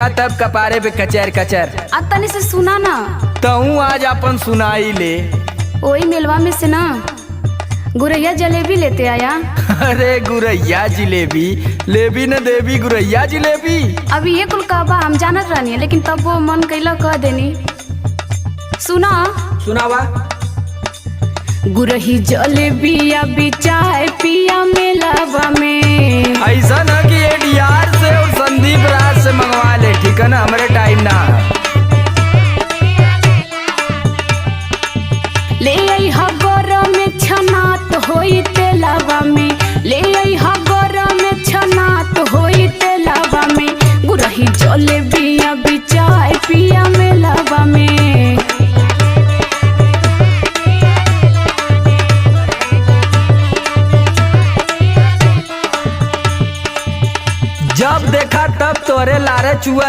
तब कपारे पे कचर कचर। तनी से सुना ना। तहू आज अपन सुनाई ले। वही मेलवा में से ना गुरैया जलेबी लेते आया। अरे गुरैया जिलेबी लेबी न देवी, गुरैया जिलेबी। अभी ये कुल कहबा हम जानत रहनी है, लेकिन तब वो मन कैला कह देनी। सुना सुनावा। गुरही जलेबी अभी चाय पिया मेलावा में। ऐसा न कि एडीआर से और संदीप राज से मंगवा ले, ठीक है ना, हमारे टाइम ना। ले आई हगोरा में छनात होई तेलावा में, ले आई हगोरा में छनात होई तेलावा में। गुरही जलेबी अभी चाय पिया मेलावा में। जब देखा तब तोरे लारे चुआ